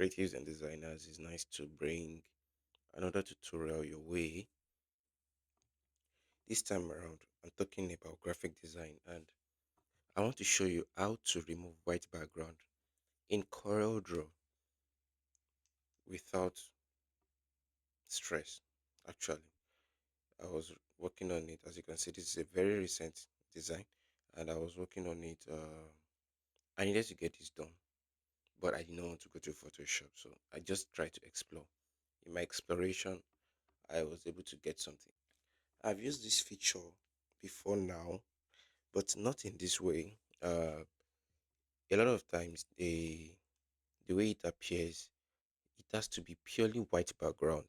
creatives and designers, it's nice to bring another tutorial your way. This time around, I'm talking about graphic design and I want to show you how to remove white background in Coreldraw without stress. Actually, I was working on it. As you can see, this is a very recent design and I was working on it. I needed to get this done, but I did not want to go to Photoshop. So I just tried to explore. In my exploration, I was able to get something. I've used this feature before now, but not in this way. A lot of times, the way it appears, it has to be purely white background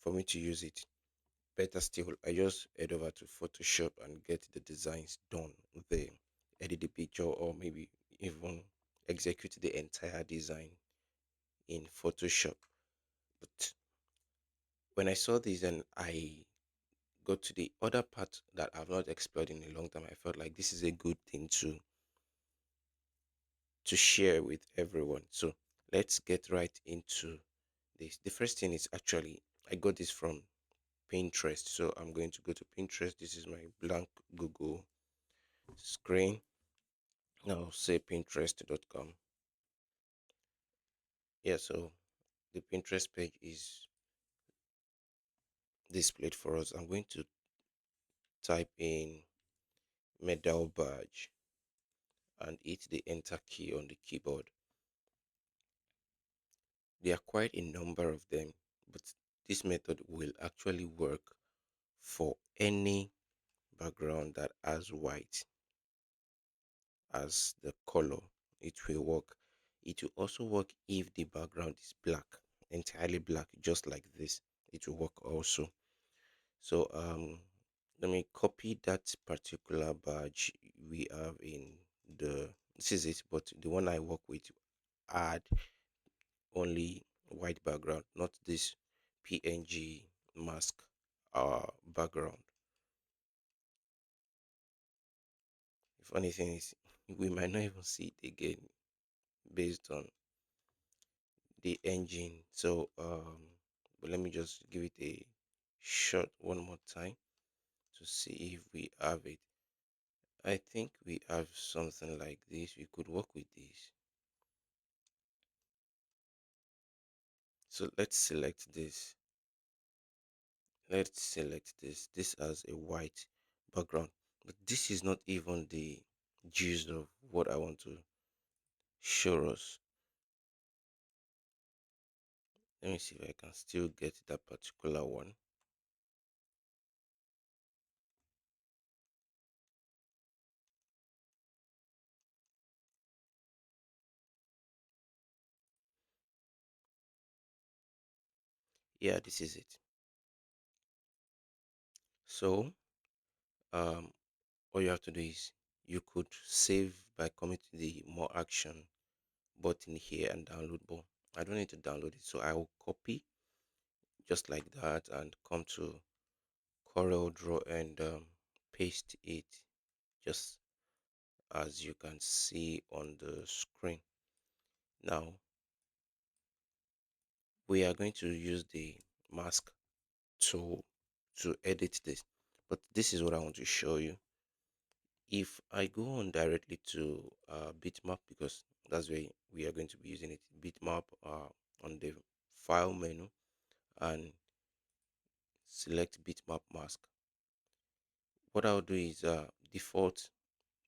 for me to use it. Better still, I just head over to Photoshop and get the designs done there, edit the picture, or maybe even execute the entire design in Photoshop. But when I saw this and I got to the other part that I've not explored in a long time, I felt like this is a good thing to share with everyone. So let's get right into this. The first thing is actually I got this from Pinterest. So I'm going to go to Pinterest. This is my blank Google screen. I'll say pinterest.com. Yeah, so the Pinterest page is displayed for us. I'm going to type in medal badge and hit the enter key on the keyboard. There are quite a number of them, but this method will actually work for any background that has white as the color. It will work. It will also work if the background is black, entirely black, just like this. It will work also. So let me copy that particular badge we have in the, this is it, but the one I work with add only white background, not this PNG mask background. If anything is, we might not even see it again based on the engine. So but let me just give it a shot one more time to see if we have it. I think we have something like this. We could work with this. So let's select this. Let's select this. This has a white background, but this is not even the gist of what I want to show us. Let me see if I can still get that particular one. Yeah, this is it. So um all you have to do is you could save by coming to the more action button here and download, but I don't need to download it, so I will copy just like that and come to Corel Draw and paste it just as you can see on the screen. Now we are going to use the mask tool to edit this, but this is what I want to show you. If I go on directly to bitmap, because that's where we are going to be using it, bitmap on the file menu and select bitmap mask. What I'll do is default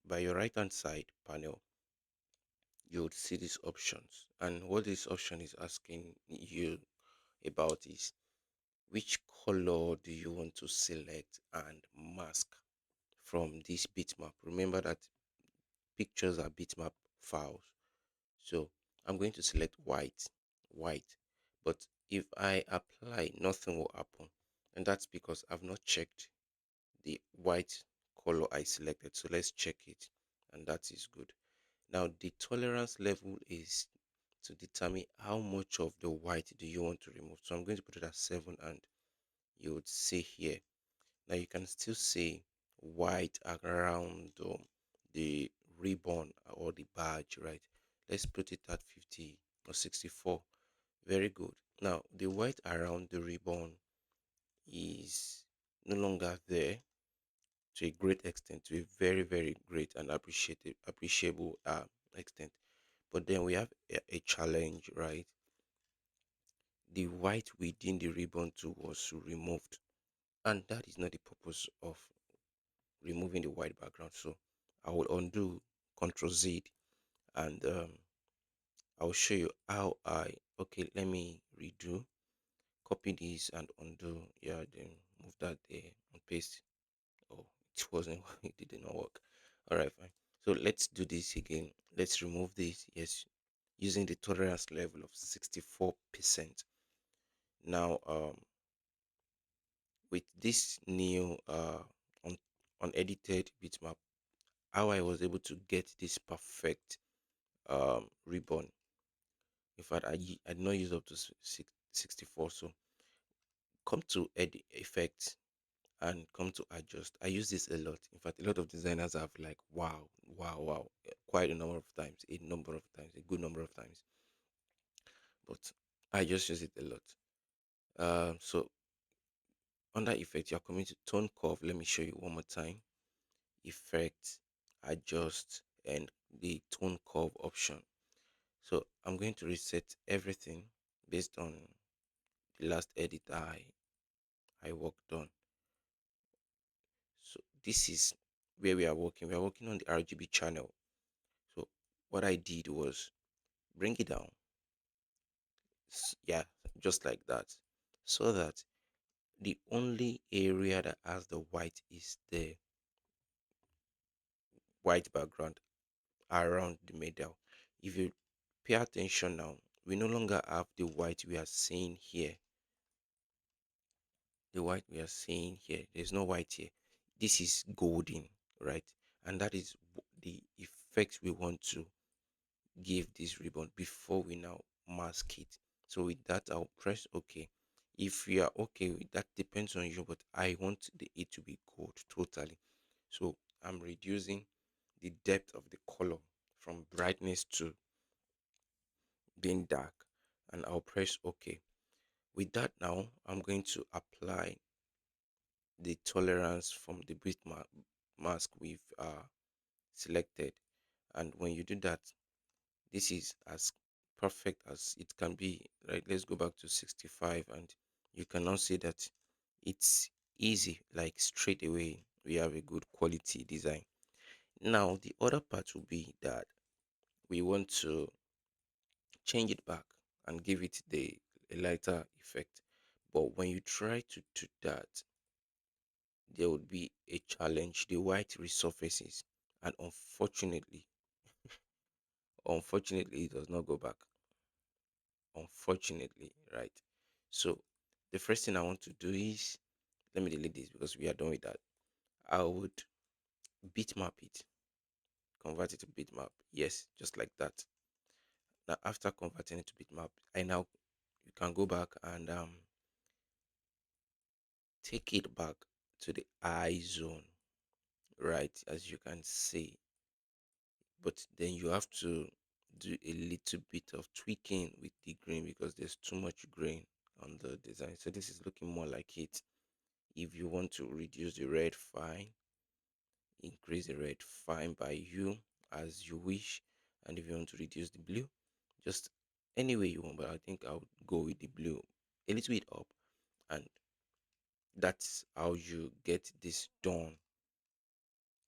by your right hand side panel, you would see these options, and what this option is asking you about is which color do you want to select and mask from this bitmap. Remember that pictures are bitmap files. So I'm going to select white. But if I apply, nothing will happen. And that's because I've not checked the white color I selected. So let's check it. And that is good. Now the tolerance level is to determine how much of the white do you want to remove. So I'm going to put it at 7, and you would see here. Now you can still see white around the ribbon or the badge, right? Let's put it at 50. or 64. Very good. Now the white around the ribbon is no longer there to a great extent, to a very, very great and appreciable extent. But then we have a challenge, right? The white within the ribbon too was removed, and that is not the purpose of removing the white background. So I will undo Control Z, and I'll show you how I. Okay, let me redo. Copy this and undo. Yeah, then move that there and paste. Oh, it wasn't. It did not work. All right, fine. So let's do this again. Let's remove this. Yes, using the tolerance level of 64%. Now, with this new un unedited bitmap, how I was able to get this perfect ribbon. In fact, I did not use up to 64. So come to edit effect and come to adjust. I use this a lot. In fact, a lot of designers have like wow, wow, wow, quite a number of times, a good number of times. But I just use it a lot. So under effect, you're coming to tone curve. Let me show you one more time. Effect, adjust, and the tone curve option. So I'm going to reset everything based on the last edit I worked on. So this is where we are working. We are working on the RGB channel. So what I did was bring it down. Yeah, just like that. So that the only area that has the white is the white background around the middle. If you pay attention now, we no longer have the white we are seeing here. The white we are seeing here, there's no white here. This is golden, right? And that is the effect we want to give this ribbon before we now mask it. So with that, I'll press OK. If you are okay with that, depends on you, but I want it to be gold totally. So I'm reducing the depth of the color from brightness to being dark, and I'll press OK. With that now, I'm going to apply the tolerance from the bitmap mask we've selected. And when you do that, this is as perfect as it can be, right? Let's go back to 65, and you can now see that it's easy, like straight away we have a good quality design. Now the other part will be that we want to change it back and give it the a lighter effect. But when you try to do that, there would be a challenge. The white resurfaces, and unfortunately, it does not go back. Unfortunately, right? So the first thing I want to do is, let me delete this because we are done with that. I would bitmap it, convert it to bitmap. Yes, just like that. Now after converting it to bitmap, I now you can go back and take it back to the eye zone, right? As you can see, but then you have to do a little bit of tweaking with the green because there's too much green on the design. So this is looking more like it. If you want to reduce the red, fine. Increase the red, fine by you as you wish. And if you want to reduce the blue, just any way you want. But I think I'll go with the blue a little bit up, and that's how you get this done.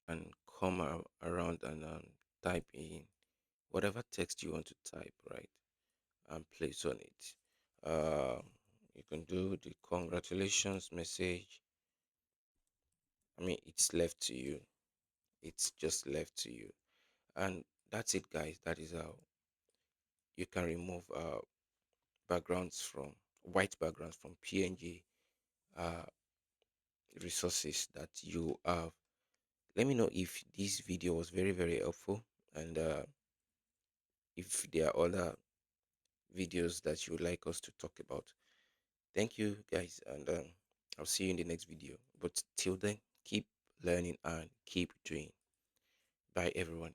And come around and type in whatever text you want to type, right? And place on it. You can do the congratulations message. I mean, it's left to you. It's just left to you. And that's it, guys. That is how you can remove backgrounds from white backgrounds from PNG uh, resources that you have. Let me know if this video was very, very helpful, and if there are other videos that you would like us to talk about. Thank you, guys, and I'll see you in the next video. But till then, keep learning and keep doing. Bye, everyone.